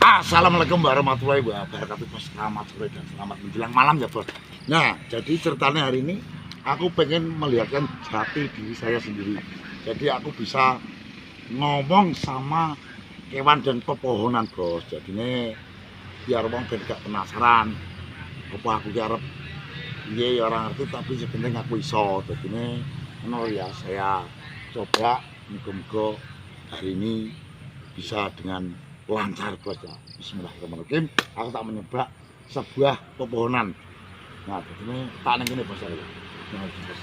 Assalamualaikum warahmatullahi wabarakatuh, bos. Selamat sore dan selamat menjelang malam ya, bos. Nah, jadi ceritanya hari ini aku pengen melihatkan jati diri saya sendiri. Jadi aku bisa ngomong sama kewan dan pepohonan, bos. Jadi ini biar wong ben gak penasaran apa aku ki arep piye ya orang ngerti, tapi sebenarnya aku iso. Jadi ini ya saya coba muga-muga hari ini bisa dengan lancar, bos ya. Bismillahirrahmanirrahim. Aku tak menyebak sebuah pepohonan. Nah, jadi ini tak neng ini, bos ya. Nah, bos.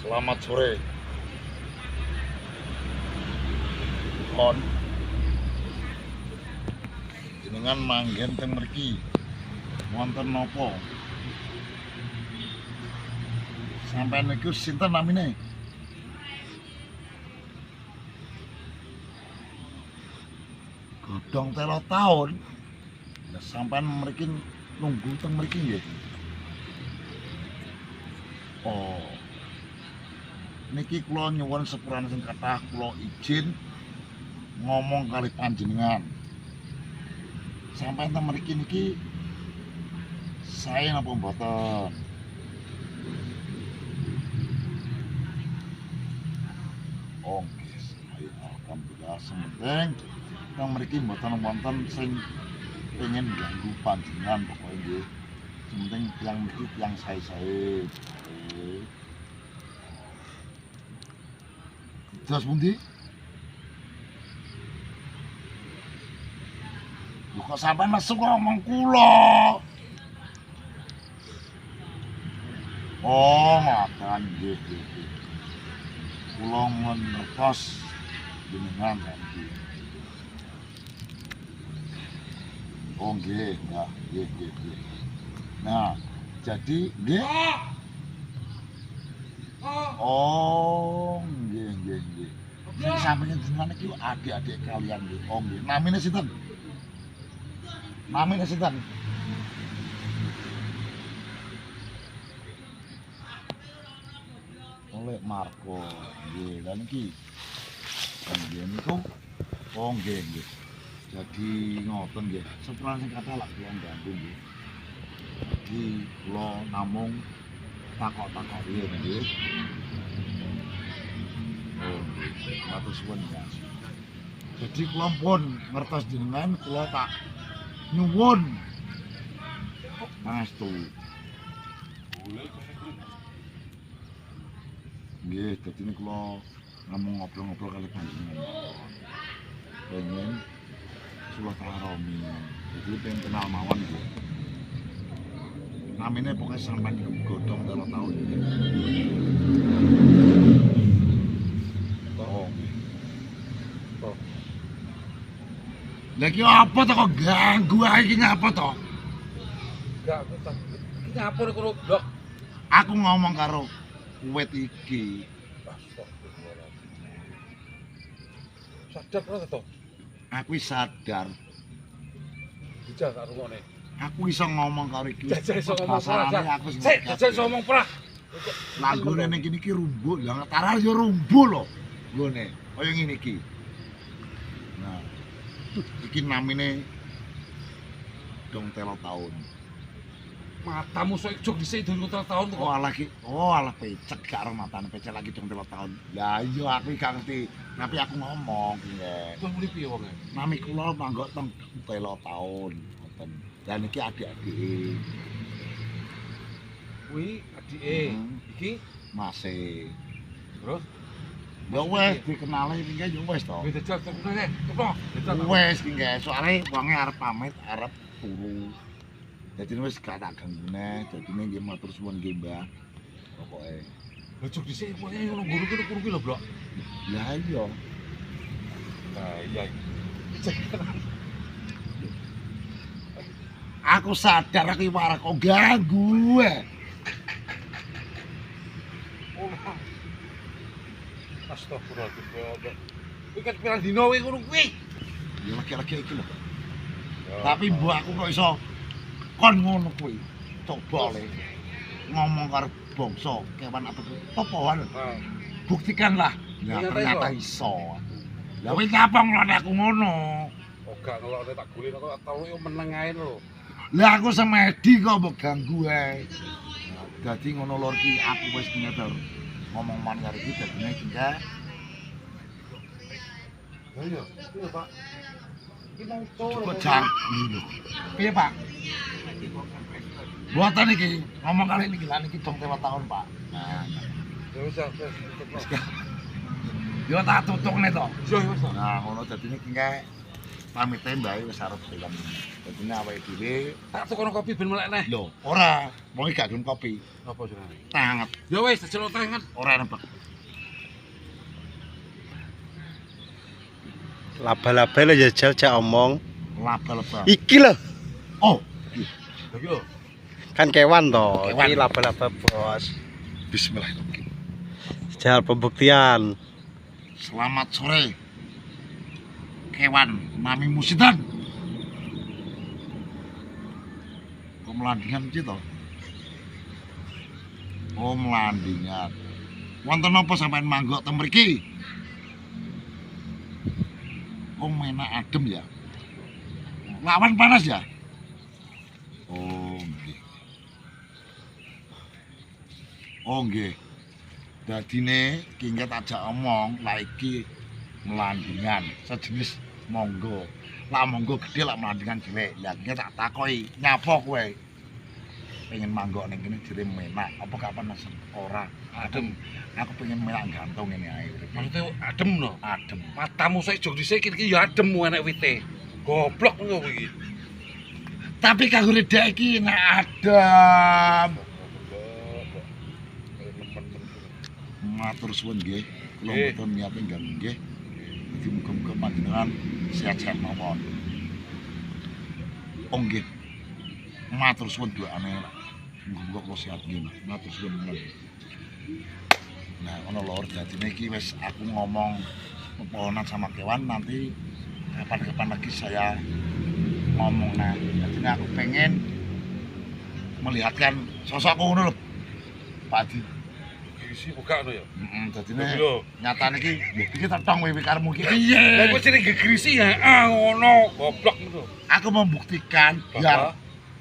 Selamat sore. Kon jenengan manggen teng mriki wonten napa? Sampeyan niku sinten namine? Godhong 3 taun. Lah sampeyan mriki nunggu teng mriki nggih. Oh. Niki kula nyuwun sepurane sing kathah kula izin ngomong kali panjenengan. Sampai teng mriki niki saya napa mboten? Oh, nggih. Alhamdulillah sementing teng mriki mboten wonten sing pengen ganggu panjenengan pokoke nggih. Sementing tiyang mriki tiyang sae-sae. Terus pundi? Lho kok sampean masuk ngomong kula? Oh, ngoten nggih nggih. Kula ngertos jenengan nggih. Oh nggih, nah, nggih nggih nggih. Nah, jadi nggih. Oh, nggih nggih nggih. Sing samping jenengan iki adik-adik kalian nggih. Oh nggih. Namine sinten? Namine sinten? Oleh Marco. Nggih, lha niki. Nggih niku. Oh nggih nggih. Jadi ngoten nggih. Sepurane sing kathah lak kula ganggu nggih. Jadi kula namung takok-takok riyen nggih. Oh, matur suwun ya. Jadi kula pun ngertos jenengan, kula tak nyuwun pangestu. Nggih, dadi ini kula ngomong ngobrol-ngobrol kali panjenengan. Pengen silaturahmi. Jadi pengen kenal mawon nggih. Namanya pokoknya sampai di godhong 3 tahun. Lagi apa to kok ganggu ae iki ngapa to? Enggak, iki ngapur karo blok. Aku ngomong karo wit iki. Sadar ora to? Aku sadar. Dijak karo ngene. Aku iso ngomong karo iki. Jajal iso ngomong Masalahnya ora. aku sing Sik, jajal iso ngomong ora. Langgone ning kene iki rumbuh, lah taral yo rumbuh lho. Nggone, kaya ngene iki. Nah, iki namine dong 3 tahun. Matamu sok jog dhisik durung 3 tahun kok. Oh alah pecek gak ro matane pecek lagi dong 3 tahun. Lah iya aku gak ngerti. Tapi aku ngomong nggih. Kok muni piye wonge? Nami kula manggo teng 3 tahun. Ngoten. Dan iki adik-adik. Kuwi adike. Iki masih. terus Ya wes dikenali iki ya wes to. wis jajal tekune. Kepo. Wes iki nggih, soalnya wonge arep pamit, arep turu. Jadi wis gak tak ganggune, dadine nggih matur suwun nggih, Mbah. Pokoke. Lah jog dhisik pokoke ngono guru ki lho, Blok. Lah iya. Nah, iya. Aku sadar aku warah kok ganggu. Astagfirullahaladzim. Kuwi kan pirang dina kowe ngono kuwi. Ya lagi-lagi iki lho. Tapi mbok aku kok iso kon ngono kuwi. Coba le ngomong karo bangsa kewan apa popoan. Buktikanlah. Ya ternyata iso. Lah kowe ngapa ngelone aku ngono? Oh gak ngelone tak guling aku tau yo meneng ae lho. Lah aku semedi kok mbok ganggu ae. Dadi ngono lur ki aku wis ngeter. Ngomong man karo iki dadine iki ya. Oh iya, iya Pak. Iki mau Cepet jang. Piye Pak? Buatan iki ngomong kali ini lan iki dong tewa tahun Pak. Nah, ya wis tutup. yo tak tutukne to. Yo wis. Nah, ngono dadine iki kae pamit mbae wis arep film. Dadine awake dhewe Tak tukono kopi ben melek neh. lho, ora, mau gak gelem kopi. Apa jenenge? Tanget, Ya wis, diceluk tangan. ora nebak. Laba-laba lo jajal cak omong. Laba-laba. Iki lho, Oh, Lagi lho. kan kewan toh. Kewan. Iki laba-laba bos. bismillahirrahmanirrahim. Jajal pembuktian. Selamat sore. Kewan Mami Musidan. Kok melandingan iki to? Oh, melandingan. Wonten apa sampean manggok teng mriki? Oh, menak adem ya. Lawan panas ya? Oh, nggih. Oh, nggih. Dadine ki nget ajak omong lah iki melandingan sejenis monggo. Lah monggo gedhe lah melandingan cilik. Lah iki tak takoki, nyapa kowe? Pengen manggok ning kene jere menak, apa gak panas? Ora, adem. Aku pengen menak gantung ngene ae. Maksudnya adem no. Adem. Matamu saiki jog dhisik iki ya adem enek wite. Goblok ngono kuwi iki. Tapi kanggo redek iki nek adem. Matur suwun nggih. Kula Nggih. mboten niate ganggu nggih. Dadi muga-muga panjenengan sehat-sehat mawon. Oh nggih. Matur suwun doane. Muga-muga kula sehat nggih. Matur suwun menawi. Nah, ono lor dadine iki wis aku ngomong pepohonan sama kewan nanti kapan-kapan lagi saya ngomong nah. Jadi aku pengen melihatkan sosokku ngono lho. Pak Adi. Isi buka no ya. Dadine Lho. nyatane iki lho iki tetong wewe karemu iki. Lah Iya. kowe jenenge gegrisi ya. Ah ngono, goblok ngono. Aku membuktikan biar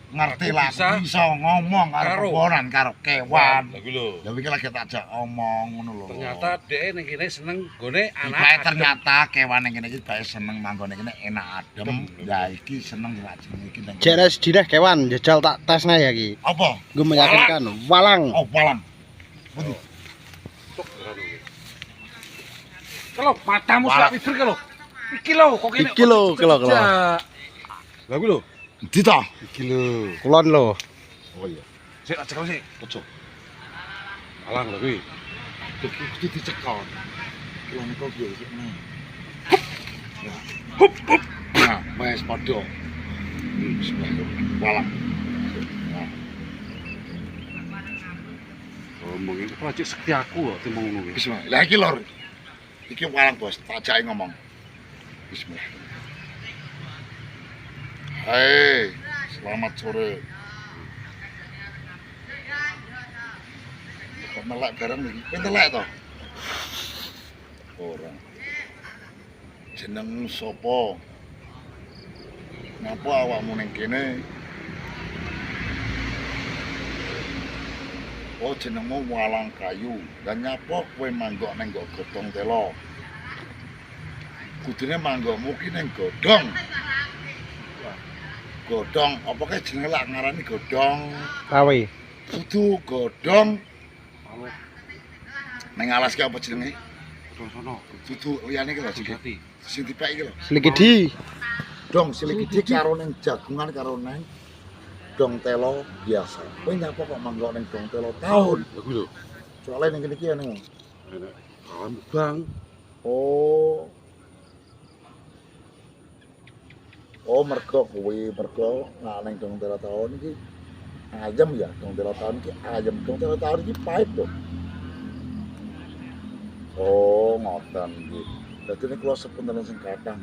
ngerti Aku lah bisa aku bisa ngomong karo karo pepohonan karo kewan. Lagi lho. Ya iki lagi tak ajak omong ngono lho. Ternyata dhek ning kene seneng gone Bae anak. ternyata kewan yang kene iki bae seneng manggone kene enak adem. Adem. Ya iki seneng lak jeneng iki. nang kene. Jek sedinah kewan jajal tak tesna ya ki. Apa? Gue meyakinkan walang. Oh, walang. Pundi? Kalau matamu sak pikir kalau. Iki lho kok kene. Iki lho, iki lho, iki lho. Lah kuwi lho. Ndi to? Iki lho. Kulon lo. Oh iya. Sik tak cekal sik. Ojo. Alang lho kuwi. Kudu dicekal. Kuwi niku piye sik nih. Nah, wis padha. Bismillahirrahmanirrahim. Walang. Nah, Oh, mungkin project sekti aku kok timbang ngono kuwi. bismillah. Lah iki lor. Iki walang bos, tak ajake ngomong. Bismillah. Hai, selamat sore. Kok melek bareng iki? Kowe telek to? Ora. Jeneng sapa? Napa awakmu ning kene? Oh, jenengmu Walang Kayu. Dan nyapa kowe manggok ning nggo godhong tela? Kudune manggokmu ki ning godhong. Godhong, apa kae jenenge lak ngarani godhong? Kawe. Kudu godhong. Ning alas ki apa jenenge? Terus sono. Dudu liyane ki lho sing Sugati. sing dipek iki lho. Selikidi. Dong silikidi karo ning jagungan karo neng dong telo biasa. Kowe nyapa kok manggok ning dong telo taun? Lah kuwi lho. Soale ning kene iki ana. Enak. Kawan bang. Oh. Oh, mergo kuwi mergo nak ning dong telo taun iki ayam ya, dong telo taun iki ayam. Dong telo taun iki pahit lho. Oh, ngoten iki. Dadi nek kula sepunten sing kathah